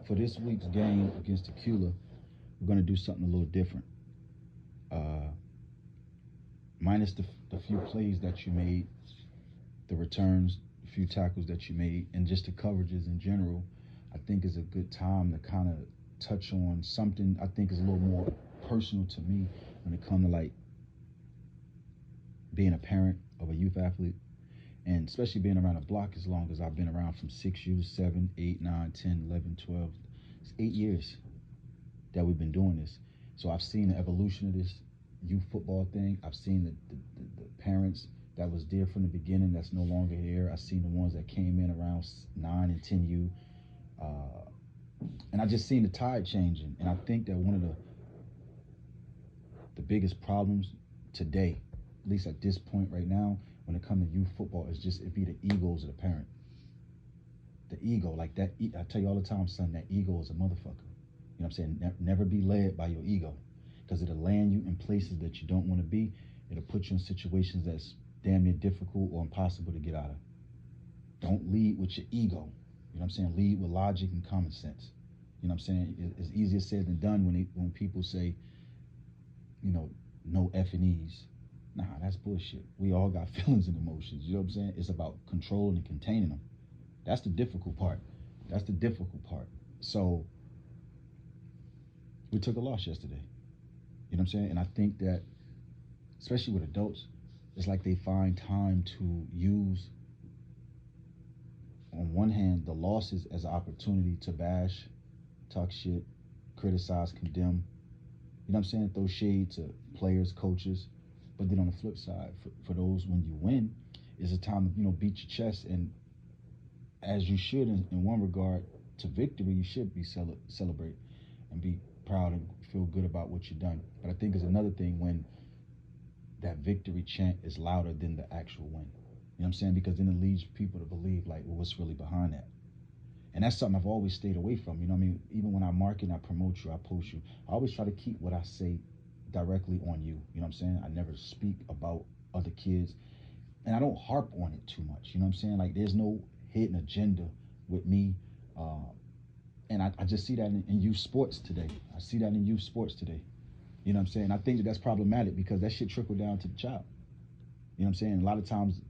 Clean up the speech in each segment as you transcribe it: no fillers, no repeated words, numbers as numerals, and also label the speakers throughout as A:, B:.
A: for this week's game against Dacula, we're going to do something a little different. Uh, Minus the few plays that you made, the returns, a few tackles that you made, and just the coverages in general, I think is a good time to kind of touch on something I think is a little more personal to me when it comes to like being a parent of a youth athlete, and especially being around a block as long as I've been around from 6 years, 7, 8, 9, 10, 11, 12. It's 8 years that we've been doing this. So I've seen the evolution of this youth football thing. I've seen the parents that was there from the beginning that's no longer here. I've seen the ones that came in around 9 and 10U. And I just seen the tide changing. And I think that one of the biggest problems today, at least at this point right now, when it comes to youth football, is just it be the egos of the parent. The ego, like that. I tell you all the time, son, that ego is a motherfucker. You know what I'm saying? Never be led by your ego, because it'll land you in places that you don't want to be. It'll put you in situations that's damn near difficult or impossible to get out of. Don't lead with your ego. You know what I'm saying? Lead with logic and common sense. You know what I'm saying? It's easier said than done when people say, you know, no F and E's. Nah, that's bullshit. We all got feelings and emotions. You know what I'm saying? It's about controlling and containing them. That's the difficult part. That's the difficult part. So we took a loss yesterday. You know what I'm saying? And I think that, especially with adults, it's like they find time to use, on one hand, the losses as an opportunity to bash, talk shit, criticize, condemn. You know what I'm saying? Throw shade to players, coaches. But then on the flip side, for those when you win, it's a time to, you know, beat your chest. And as you should in one regard, to victory, you should be celebrate and be proud and feel good about what you've done. But I think it's another thing when that victory chant is louder than the actual win. You know what I'm saying? Because then it leads people to believe, like, well, what's really behind that? And that's something I've always stayed away from. You know what I mean? Even when I market and I promote you, I post you, I always try to keep what I say directly on you. You know what I'm saying? I never speak about other kids. And I don't harp on it too much. You know what I'm saying? Like, there's no hidden agenda with me. And I just see that in youth sports today. I see that in youth sports today. You know what I'm saying? I think that that's problematic because that shit trickle down to the child. You know what I'm saying? A lot of times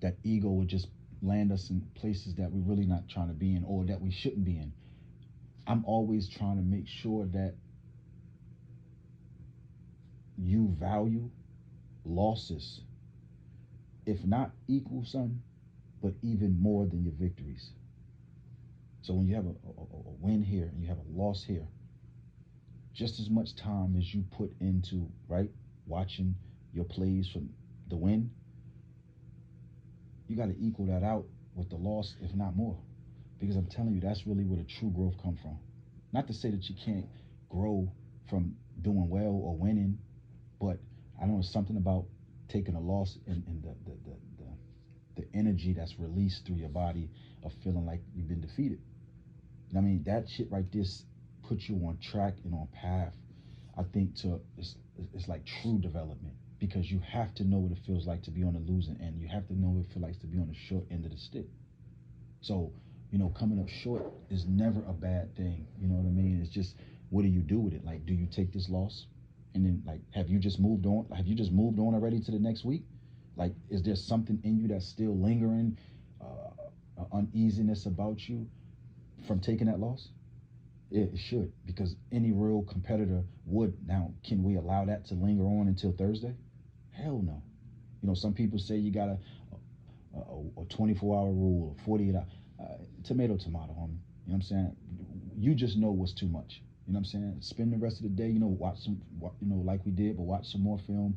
A: that ego would just land us in places that we're really not trying to be in, or that we shouldn't be in. I'm always trying to make sure that you value losses, if not equal, son, but even more than your victories. So when you have a win here and you have a loss here, just as much time as you put into, right, watching your plays from the win, you got to equal that out with the loss, if not more. Because I'm telling you, that's really where the true growth comes from. Not to say that you can't grow from doing well or winning, but I know it's something about taking a loss and the energy that's released through your body of feeling like you've been defeated. I mean, that shit right there puts you on track and on path, I think, to it's like true development, because you have to know what it feels like to be on the losing end. You have to know what it feels like to be on the short end of the stick. So, you know, coming up short is never a bad thing. You know what I mean? It's just, what do you do with it? Like, do you take this loss and then, like, have you just moved on? Have you just moved on already to the next week? Like, is there something in you that's still lingering, uneasiness about you from taking that loss? It should, because any real competitor would. Now, can we allow that to linger on until Thursday? Hell no. You know, some people say you got a 24-hour rule, or 48 hour. Tomato, homie. You know what I'm saying? You just know what's too much. You know what I'm saying? Spend the rest of the day, you know, watch some, you know, like we did, but watch some more film.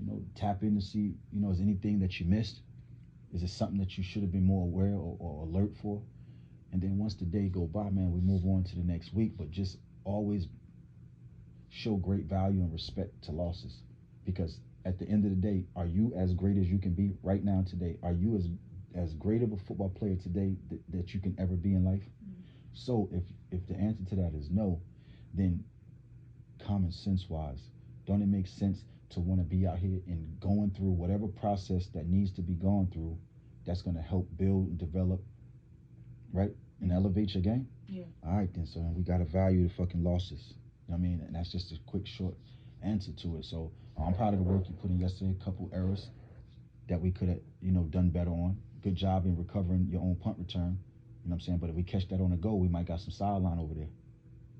A: You know, tap in to see, you know, is anything that you missed? Is it something that you should have been more aware or alert for? And then once the day go by, man, we move on to the next week. But just always show great value and respect to losses, because at the end of the day, are you as great as you can be right now today? Are you as great of a football player today that you can ever be in life? Mm-hmm. So if the answer to that is no, then common sense wise, don't it make sense to want to be out here and going through whatever process that needs to be gone through, that's going to help build and develop, right, and elevate your game.
B: Yeah.
A: All right, then. So we gotta value the fucking losses. You know what I mean? And that's just a quick, short answer to it. So I'm proud of the work you put in yesterday. A couple errors that we could have, done better on. Good job in recovering your own punt return. You know what I'm saying? But if we catch that on the go, we might got some sideline over there.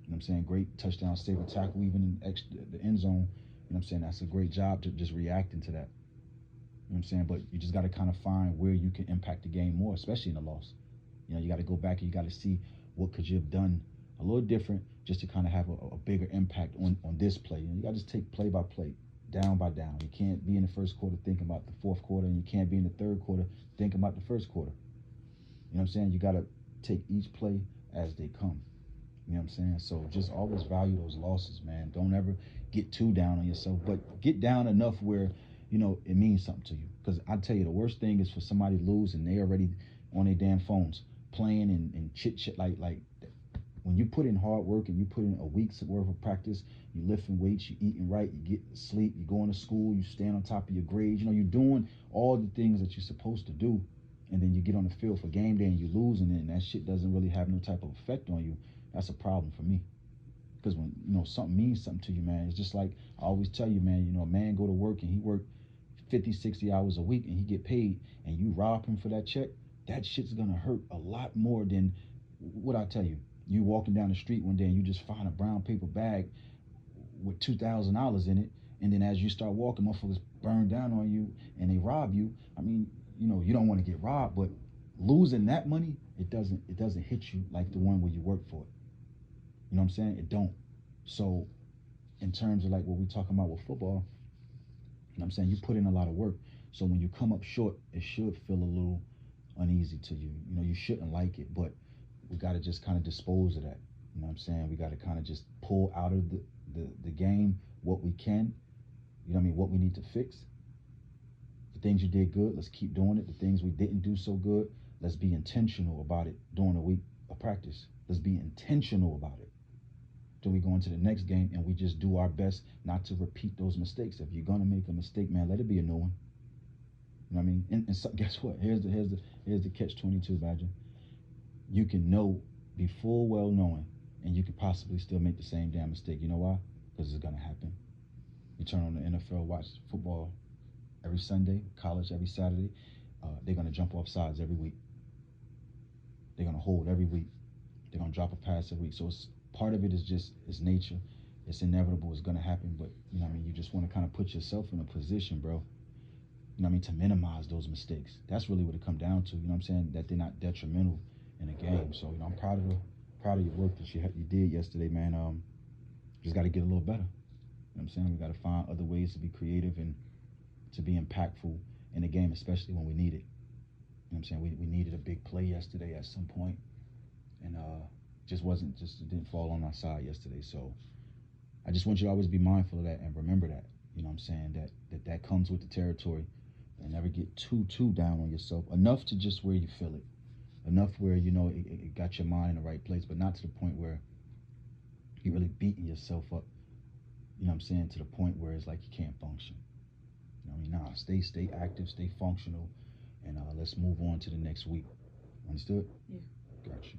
A: You know what I'm saying? Great touchdown, save a tackle, even in the end zone. You know what I'm saying? That's a great job to just reacting to that. You know what I'm saying? But you just got to kind of find where you can impact the game more, especially in the loss. You got to go back and you got to see what could you have done a little different just to kind of have a bigger impact on this play. You got to just take play by play, down by down. You can't be in the first quarter thinking about the fourth quarter, and you can't be in the third quarter thinking about the first quarter. You know what I'm saying? You got to take each play as they come. You know what I'm saying? So just always value those losses, man. Don't ever get too down on yourself, but get down enough where, it means something to you. Because I tell you, the worst thing is for somebody to lose and they already on their damn phones playing and chit chat like when you put in hard work and you put in a week's worth of practice, you lifting weights, you eating right, you get sleep, you going to school, you stand on top of your grades, you're doing all the things that you're supposed to do, and then you get on the field for game day and you lose, and that shit doesn't really have no type of effect on you. That's a problem for me. Because when something means something to you, man, it's just like I always tell you, man. A man go to work and he work 50, 60 hours a week and he get paid, and you rob him for that check. That shit's gonna hurt a lot more than what I tell you. You walking down the street one day and you just find a brown paper bag with $2,000 in it, and then as you start walking, motherfuckers burn down on you and they rob you. I mean, you don't want to get robbed, but losing that money, it doesn't hit you like the one where you work for it. You know what I'm saying? It don't. So in terms of like what we talking about with football, you know what I'm saying? You put in a lot of work. So when you come up short, it should feel a little uneasy to you. You shouldn't like it, but we got to just kind of dispose of that. You know what I'm saying? We got to kind of just pull out of the game what we can. You know what I mean? What we need to fix. The things you did good, let's keep doing it. The things we didn't do so good, let's be intentional about it during a week of practice. Let's be intentional about it. Then we go into the next game and we just do our best not to repeat those mistakes. If you're gonna make a mistake, man, let it be a new one. You know what I mean? And so, guess what? Here's the catch 22, Badger. You can know, be full well knowing, and you could possibly still make the same damn mistake. You know why? Because it's gonna happen. You turn on the NFL, watch football every Sunday, college every Saturday. They're gonna jump off sides every week. They're gonna hold every week. They're gonna drop a pass every week. So it's part of it is just it's nature. It's inevitable. It's gonna happen. But you know what I mean. You just want to kind of put yourself in a position, bro. You know what I mean, to minimize those mistakes. That's really what it come down to. You know what I'm saying? That they're not detrimental in a game. So I'm proud of your work that you did yesterday, man. Just got to get a little better. You know what I'm saying? We got to find other ways to be creative and to be impactful in the game, especially when we need it. You know what I'm saying? We needed a big play yesterday at some point, and just it didn't fall on our side yesterday. So I just want you to always be mindful of that and remember that. You know what I'm saying? That comes with the territory, and never get too down on yourself. Enough to just where you feel it. Enough where it got your mind in the right place, but not to the point where you're really beating yourself up. You know what I'm saying? To the point where it's like you can't function. You know what I mean? Nah, stay active, stay functional, and let's move on to the next week. Understood?
B: Yeah.
A: Gotcha.